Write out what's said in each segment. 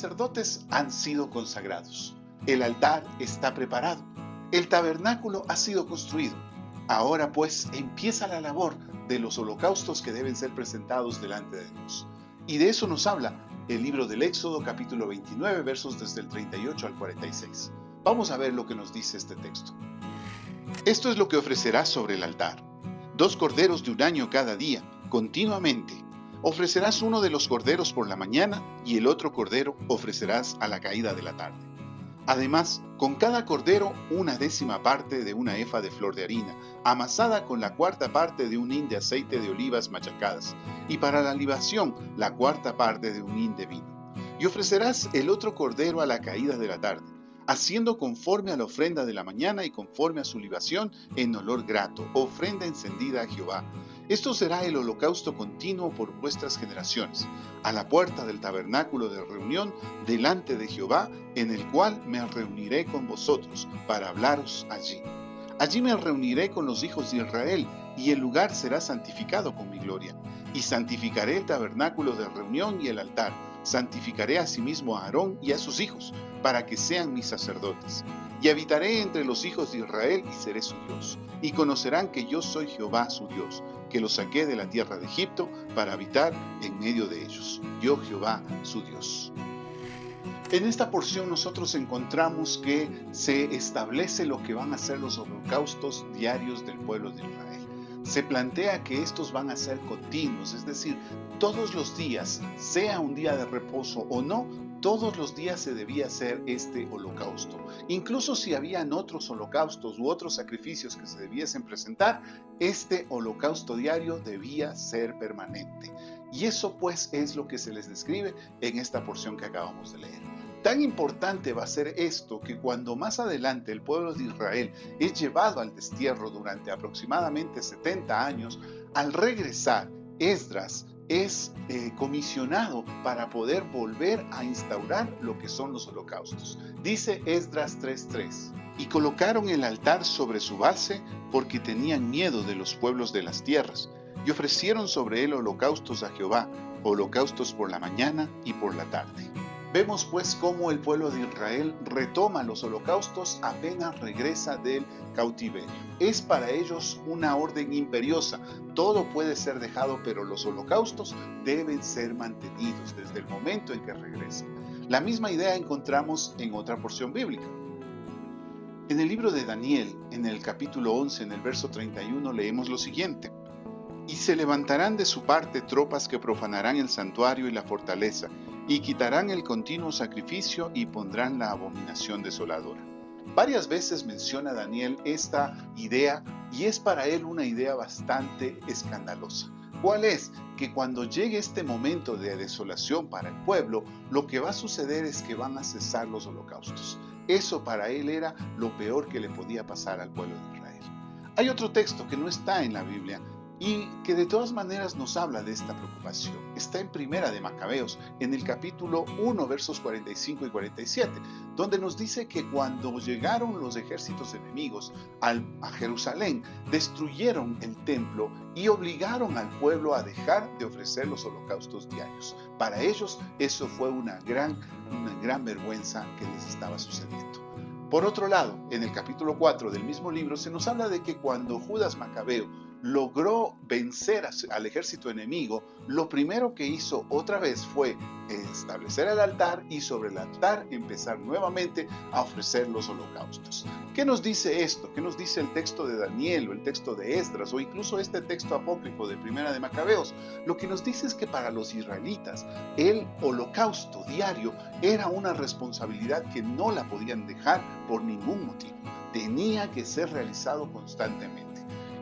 sacerdotes han sido consagrados. El altar está preparado. El tabernáculo ha sido construido. Ahora pues empieza la labor de los holocaustos que deben ser presentados delante de Dios. Y de eso nos habla el libro del Éxodo, capítulo 29, versos desde el 38 al 46. Vamos a ver lo que nos dice este texto. Esto es lo que ofrecerás sobre el altar: 2 corderos de un año cada día, continuamente. Ofrecerás uno de los corderos por la mañana y el otro cordero ofrecerás a la caída de la tarde. Además, con cada cordero 1/10 parte de una efa de flor de harina, amasada con la 1/4 parte de un hin de aceite de olivas machacadas, y para la libación la 1/4 parte de un hin de vino. Y ofrecerás el otro cordero a la caída de la tarde, haciendo conforme a la ofrenda de la mañana y conforme a su libación en olor grato, ofrenda encendida a Jehová. Esto será el holocausto continuo por vuestras generaciones, a la puerta del tabernáculo de reunión delante de Jehová, en el cual me reuniré con vosotros para hablaros allí. Allí me reuniré con los hijos de Israel, y el lugar será santificado con mi gloria. Y santificaré el tabernáculo de reunión y el altar. Santificaré asimismo a Aarón y a sus hijos, para que sean mis sacerdotes. Y habitaré entre los hijos de Israel y seré su Dios. Y conocerán que yo soy Jehová su Dios, que los saqué de la tierra de Egipto para habitar en medio de ellos. Yo Jehová su Dios. En esta porción nosotros encontramos que se establece lo que van a ser los holocaustos diarios del pueblo de Israel. Se plantea que estos van a ser continuos, es decir, todos los días, sea un día de reposo o no, todos los días se debía hacer este holocausto. Incluso si habían otros holocaustos u otros sacrificios que se debiesen presentar, este holocausto diario debía ser permanente. Y eso pues es lo que se les describe en esta porción que acabamos de leer. Tan importante va a ser esto que cuando más adelante el pueblo de Israel es llevado al destierro durante aproximadamente 70 años, al regresar, Esdras es comisionado para poder volver a instaurar lo que son los holocaustos. Dice Esdras 3:3: y colocaron el altar sobre su base porque tenían miedo de los pueblos de las tierras, y ofrecieron sobre él holocaustos a Jehová, holocaustos por la mañana y por la tarde. Vemos pues cómo el pueblo de Israel retoma los holocaustos apenas regresa del cautiverio. Es para ellos una orden imperiosa. Todo puede ser dejado, pero los holocaustos deben ser mantenidos desde el momento en que regresen. La misma idea encontramos en otra porción bíblica. En el libro de Daniel, en el capítulo 11, en el verso 31, leemos lo siguiente: y se levantarán de su parte tropas que profanarán el santuario y la fortaleza, y quitarán el continuo sacrificio y pondrán la abominación desoladora. Varias veces menciona Daniel esta idea y es para él una idea bastante escandalosa. ¿Cuál es? Que cuando llegue este momento de desolación para el pueblo, lo que va a suceder es que van a cesar los holocaustos. Eso para él era lo peor que le podía pasar al pueblo de Israel. Hay otro texto que no está en la Biblia y que de todas maneras nos habla de esta preocupación. Está en Primera de Macabeos, en el capítulo 1, versos 45 y 47, donde nos dice que cuando llegaron los ejércitos enemigos a Jerusalén, destruyeron el templo y obligaron al pueblo a dejar de ofrecer los holocaustos diarios. Para ellos eso fue una gran vergüenza que les estaba sucediendo. Por otro lado, en el capítulo 4 del mismo libro se nos habla de que cuando Judas Macabeo logró vencer al ejército enemigo, lo primero que hizo otra vez fue establecer el altar y sobre el altar empezar nuevamente a ofrecer los holocaustos. ¿Qué nos dice esto? ¿Qué nos dice el texto de Daniel o el texto de Esdras o incluso este texto apócrifo de Primera de Macabeos? Lo que nos dice es que para los israelitas el holocausto diario era una responsabilidad que no la podían dejar por ningún motivo. Tenía que ser realizado constantemente.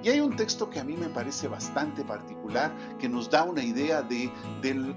Y hay un texto que a mí me parece bastante particular, que nos da una idea de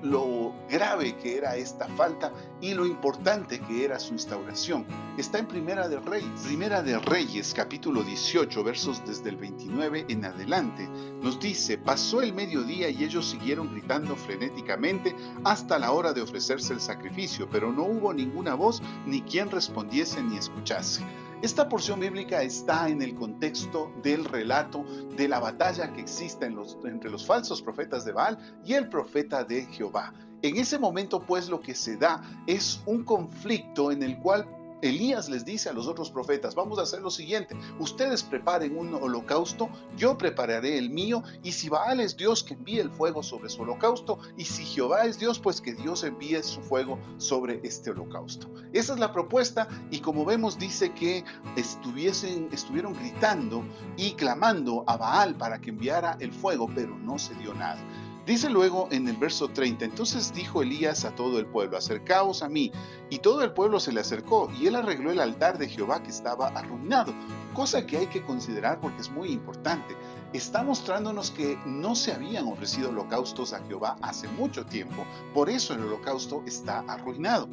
lo grave que era esta falta y lo importante que era su instauración. Está en Primera de Reyes, capítulo 18, versos desde el 29 en adelante. Nos dice: pasó el mediodía y ellos siguieron gritando frenéticamente hasta la hora de ofrecerse el sacrificio, pero no hubo ninguna voz ni quien respondiese ni escuchase. Esta porción bíblica está en el contexto del relato de la batalla que existe entre los falsos profetas de Baal y el profeta de Jehová. En ese momento, pues, lo que se da es un conflicto en el cual Elías les dice a los otros profetas: vamos a hacer lo siguiente, ustedes preparen un holocausto, yo prepararé el mío, y si Baal es Dios, que envíe el fuego sobre su holocausto, y si Jehová es Dios, pues que Dios envíe su fuego sobre este holocausto. Esa es la propuesta, y como vemos, dice que estuvieron gritando y clamando a Baal para que enviara el fuego, pero no se dio nada. Dice luego en el verso 30, entonces dijo Elías a todo el pueblo: acercaos a mí. Y todo el pueblo se le acercó, y él arregló el altar de Jehová que estaba arruinado, cosa que hay que considerar porque es muy importante. Está mostrándonos que no se habían ofrecido holocaustos a Jehová hace mucho tiempo, por eso el holocausto está arruinado.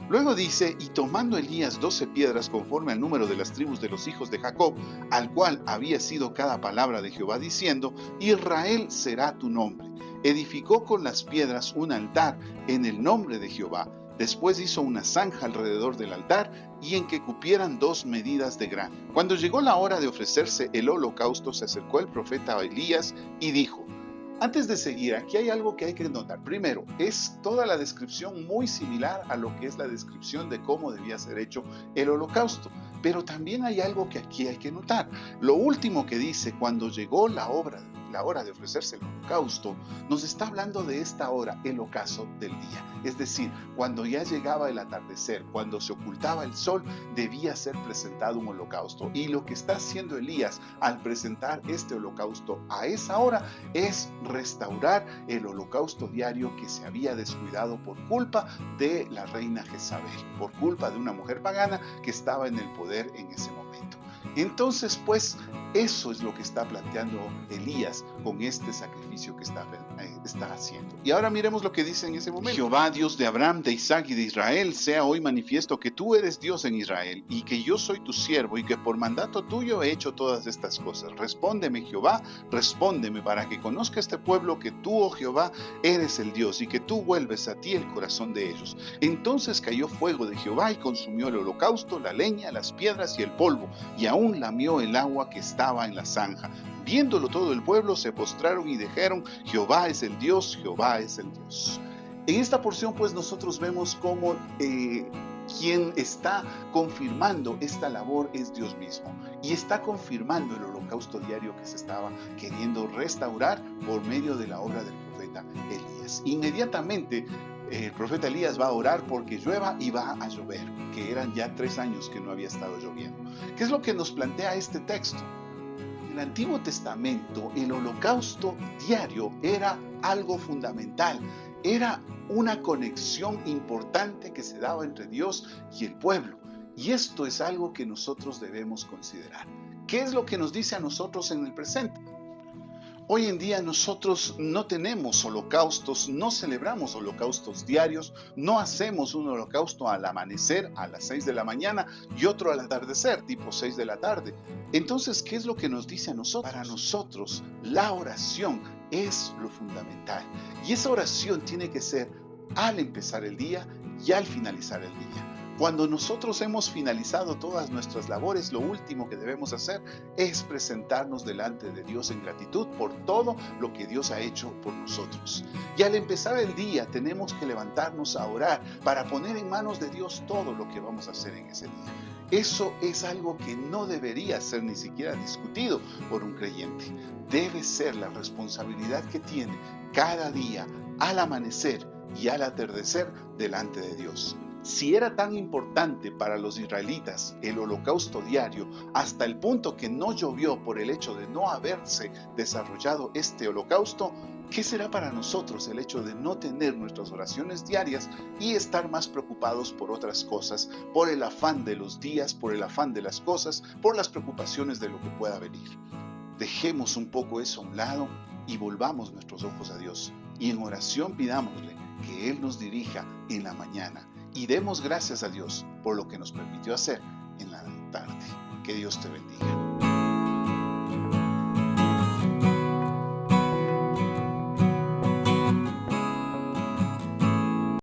Luego dice: y tomando Elías 12 piedras conforme al número de las tribus de los hijos de Jacob, al cual había sido cada palabra de Jehová, diciendo: Israel será tu nombre. Edificó con las piedras un altar en el nombre de Jehová. Después hizo una zanja alrededor del altar y en que cupieran 2 medidas de grano. Cuando llegó la hora de ofrecerse el holocausto, se acercó el profeta Elías y dijo: antes de seguir, aquí hay algo que hay que notar. Primero, es toda la descripción muy similar a lo que es la descripción de cómo debía ser hecho el holocausto. Pero también hay algo que aquí hay que notar. Lo último que dice, cuando llegó la hora de ofrecerse el holocausto, nos está hablando de esta hora, el ocaso del día. Es decir, cuando ya llegaba el atardecer, cuando se ocultaba el sol, debía ser presentado un holocausto. Y lo que está haciendo Elías al presentar este holocausto a esa hora es restaurar el holocausto diario que se había descuidado por culpa de la reina Jezabel, por culpa de una mujer pagana que estaba en el poder en ese momento. Entonces, pues, eso es lo que está planteando Elías con este sacrificio que está haciendo. Y ahora miremos lo que dice en ese momento. Jehová, Dios de Abraham, de Isaac y de Israel, sea hoy manifiesto que tú eres Dios en Israel, y que yo soy tu siervo, y que por mandato tuyo he hecho todas estas cosas. Respóndeme, Jehová, respóndeme, para que conozca este pueblo que tú, oh Jehová, eres el Dios, y que tú vuelves a ti el corazón de ellos. Entonces cayó fuego de Jehová y consumió el holocausto, la leña, las piedras y el polvo, y aún lamió el agua que estaba en la zanja. Viéndolo todo el pueblo, se postraron y dijeron: Jehová es el Dios, Jehová es el Dios. En esta porción, pues, nosotros vemos cómo quien está confirmando esta labor es Dios mismo, y está confirmando el holocausto diario que se estaba queriendo restaurar por medio de la obra del profeta Elías. Inmediatamente el profeta Elías va a orar porque llueva, y va a llover, que eran ya 3 años que no había estado lloviendo. ¿Qué es lo que nos plantea este texto? En el Antiguo Testamento, el holocausto diario era algo fundamental, era una conexión importante que se daba entre Dios y el pueblo. Y esto es algo que nosotros debemos considerar. ¿Qué es lo que nos dice a nosotros en el presente? Hoy en día nosotros no tenemos holocaustos, no celebramos holocaustos diarios, no hacemos un holocausto al amanecer a las 6 de la mañana y otro al atardecer, tipo 6 de la tarde. Entonces, ¿qué es lo que nos dice a nosotros? Para nosotros, la oración es lo fundamental. Y esa oración tiene que ser al empezar el día y al finalizar el día. Cuando nosotros hemos finalizado todas nuestras labores, lo último que debemos hacer es presentarnos delante de Dios en gratitud por todo lo que Dios ha hecho por nosotros. Y al empezar el día tenemos que levantarnos a orar para poner en manos de Dios todo lo que vamos a hacer en ese día. Eso es algo que no debería ser ni siquiera discutido por un creyente. Debe ser la responsabilidad que tiene cada día al amanecer y al atardecer delante de Dios. Si era tan importante para los israelitas el holocausto diario, hasta el punto que no llovió por el hecho de no haberse desarrollado este holocausto, ¿qué será para nosotros el hecho de no tener nuestras oraciones diarias y estar más preocupados por otras cosas, por el afán de los días, por el afán de las cosas, por las preocupaciones de lo que pueda venir? Dejemos un poco eso a un lado y volvamos nuestros ojos a Dios, y en oración pidámosle que Él nos dirija en la mañana. Y demos gracias a Dios por lo que nos permitió hacer en la tarde. Que Dios te bendiga.